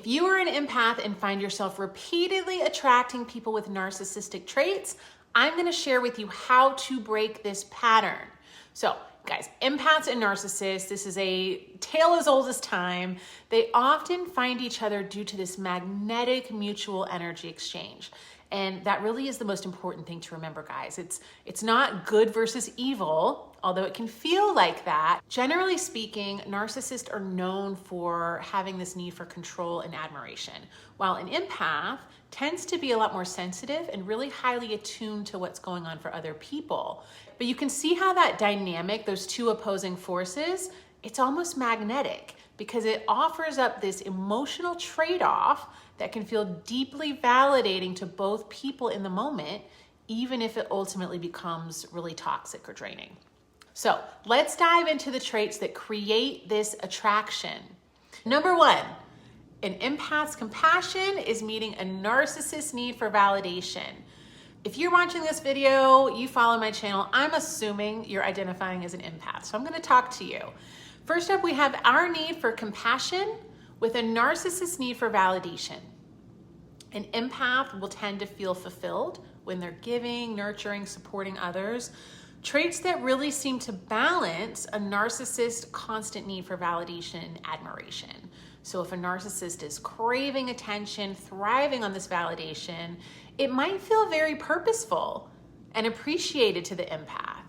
If you are an empath and find yourself repeatedly attracting people with narcissistic traits, I'm going to share with you how to break this pattern. So guys, empaths and narcissists, this is a tale as old as time. They often find each other due to this magnetic mutual energy exchange. And that really is the most important thing to remember, guys. It's not good versus evil, although it can feel like that. Generally speaking, narcissists are known for having this need for control and admiration, while an empath tends to be a lot more sensitive and really highly attuned to what's going on for other people. But you can see how that dynamic, those two opposing forces, it's almost magnetic because it offers up this emotional trade-off that can feel deeply validating to both people in the moment, even if it ultimately becomes really toxic or draining. So let's dive into the traits that create this attraction. Number one, an empath's compassion is meeting a narcissist's need for validation. If you're watching this video, you follow my channel, I'm assuming you're identifying as an empath. So I'm gonna talk to you. First up, we have our need for compassion with a narcissist's need for validation. An empath will tend to feel fulfilled when they're giving, nurturing, supporting others. Traits that really seem to balance a narcissist's constant need for validation and admiration. So if a narcissist is craving attention, thriving on this validation, it might feel very purposeful and appreciated to the empath.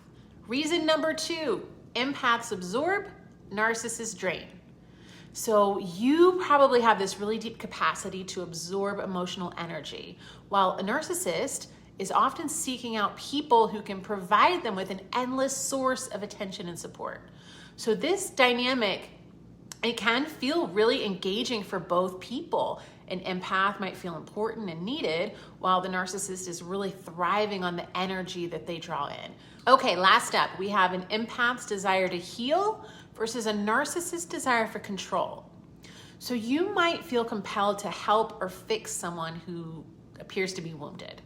Reason number two, empaths absorb, narcissists drain. So you probably have this really deep capacity to absorb emotional energy, while a narcissist is often seeking out people who can provide them with an endless source of attention and support. So this dynamic, it can feel really engaging for both people. An empath might feel important and needed, while the narcissist is really thriving on the energy that they draw in. Okay, last up, we have an empath's desire to heal versus a narcissist's desire for control. So you might feel compelled to help or fix someone who appears to be wounded.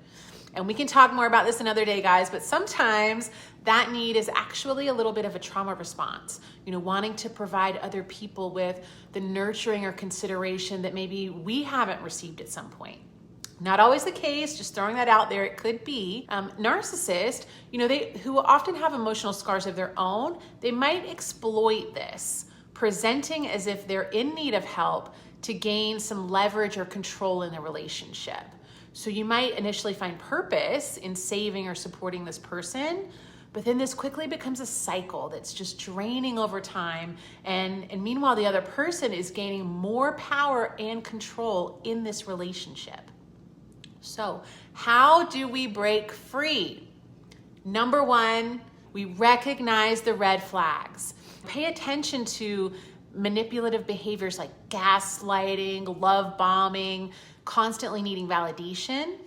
And we can talk more about this another day, guys, but sometimes that need is actually a little bit of a trauma response. You know, wanting to provide other people with the nurturing or consideration that maybe we haven't received at some point. Not always the case, just throwing that out there, it could be. Narcissists, you know, who often have emotional scars of their own, they might exploit this, presenting as if they're in need of help to gain some leverage or control in the relationship. So you might initially find purpose in saving or supporting this person, but then this quickly becomes a cycle that's just draining over time. And meanwhile, the other person is gaining more power and control in this relationship. So how do we break free? Number one, we recognize the red flags. Pay attention to manipulative behaviors like gaslighting, love bombing, constantly needing validation.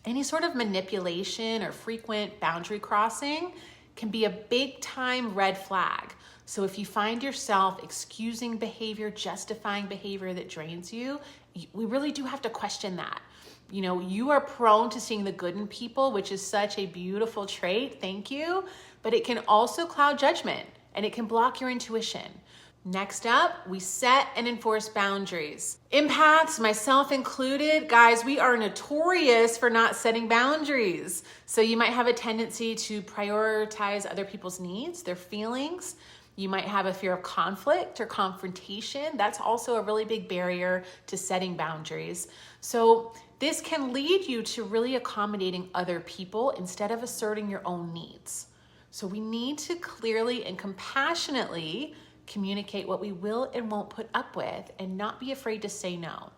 Any sort of manipulation or frequent boundary crossing can be a big time red flag. So if you find yourself excusing behavior, justifying behavior that drains you, we really do have to question that. You know, you are prone to seeing the good in people, which is such a beautiful trait, thank you, but it can also cloud judgment and it can block your intuition. Next up, we set and enforce boundaries. Empaths, myself included, guys, we are notorious for not setting boundaries. So you might have a tendency to prioritize other people's needs, their feelings. You might have a fear of conflict or confrontation. That's also a really big barrier to setting boundaries. So this can lead you to really accommodating other people instead of asserting your own needs. So we need to clearly and compassionately communicate what we will and won't put up with and not be afraid to say no.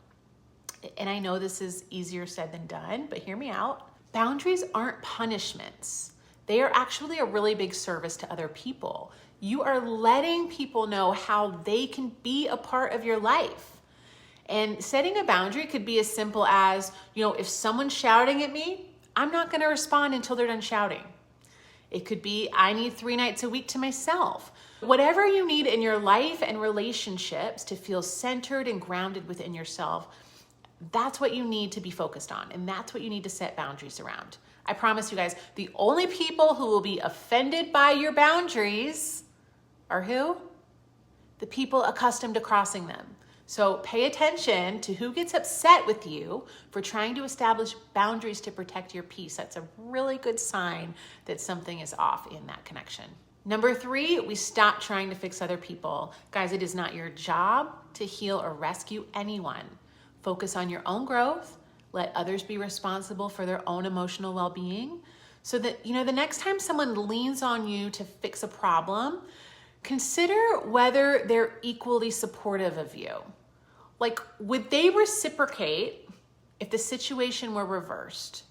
And I know this is easier said than done, but hear me out. Boundaries aren't punishments. They are actually a really big service to other people. You are letting people know how they can be a part of your life. And setting a boundary could be as simple as, you know, if someone's shouting at me, I'm not going to respond until they're done shouting. It could be, I need 3 nights a week to myself. Whatever you need in your life and relationships to feel centered and grounded within yourself, that's what you need to be focused on. And that's what you need to set boundaries around. I promise you guys, the only people who will be offended by your boundaries are who? The people accustomed to crossing them. So pay attention to who gets upset with you for trying to establish boundaries to protect your peace. That's a really good sign that something is off in that connection. Number 3, we stop trying to fix other people. Guys, it is not your job to heal or rescue anyone. Focus on your own growth. Let others be responsible for their own emotional well-being. So that, the next time someone leans on you to fix a problem, consider whether they're equally supportive of you. Like, would they reciprocate if the situation were reversed?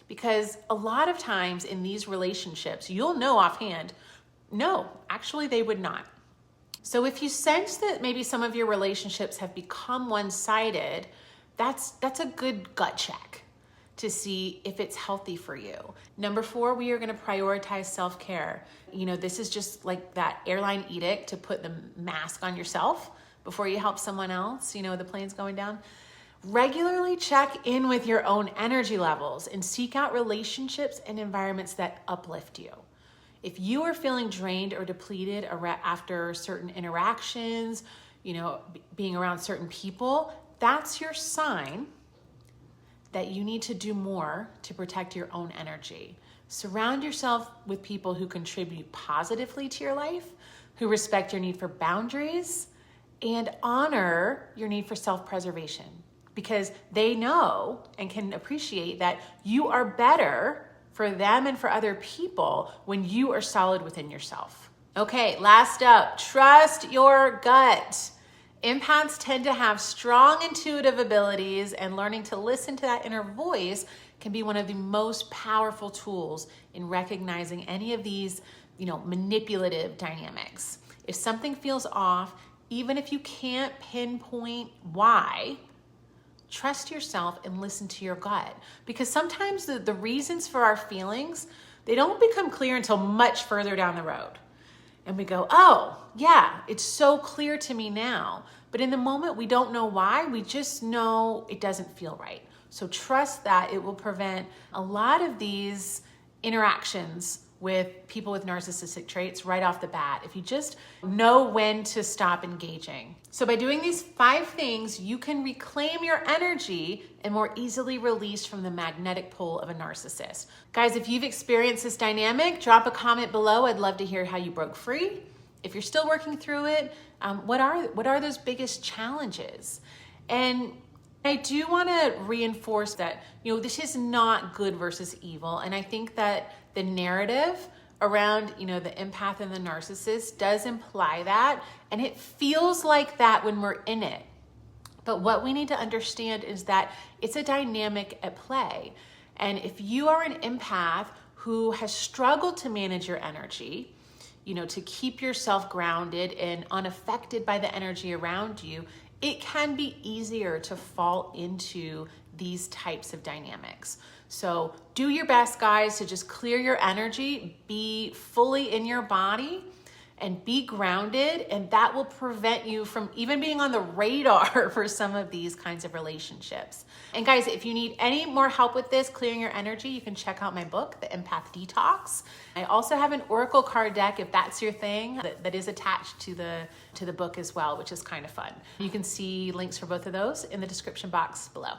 Because a lot of times in these relationships, you'll know offhand, no, actually they would not. So if you sense that maybe some of your relationships have become one-sided, that's a good gut check to see if it's healthy for you. Number 4, we are gonna prioritize self-care. This is just like that airline edict to put the mask on yourself before you help someone else, the plane's going down. Regularly check in with your own energy levels and seek out relationships and environments that uplift you. If you are feeling drained or depleted after certain interactions, being around certain people, that's your sign that you need to do more to protect your own energy. Surround yourself with people who contribute positively to your life, who respect your need for boundaries, and honor your need for self-preservation, because they know and can appreciate that you are better for them and for other people when you are solid within yourself. Okay, last up, trust your gut. Empaths tend to have strong intuitive abilities, and learning to listen to that inner voice can be one of the most powerful tools in recognizing any of these, manipulative dynamics. If something feels off, even if you can't pinpoint why, trust yourself and listen to your gut. Because sometimes the reasons for our feelings, they don't become clear until much further down the road. And we go, oh, yeah, it's so clear to me now. But in the moment, we don't know why. We just know it doesn't feel right. So trust that it will prevent a lot of these interactions with people with narcissistic traits right off the bat, if you just know when to stop engaging. So by doing these 5 things, you can reclaim your energy and more easily release from the magnetic pull of a narcissist. Guys, if you've experienced this dynamic, drop a comment below. I'd love to hear how you broke free. If you're still working through it, what are those biggest challenges? And I do want to reinforce that, this is not good versus evil. And I think that the narrative around, the empath and the narcissist does imply that. And it feels like that when we're in it. But what we need to understand is that it's a dynamic at play. And if you are an empath who has struggled to manage your energy, to keep yourself grounded and unaffected by the energy around you, it can be easier to fall into these types of dynamics. So do your best, guys, to just clear your energy, be fully in your body, and be grounded, and that will prevent you from even being on the radar for some of these kinds of relationships. And guys, if you need any more help with this, clearing your energy, you can check out my book, The Empath-Detox. I also have an oracle card deck, if that's your thing, that is attached to the book as well, which is kind of fun. You can see links for both of those in the description box below.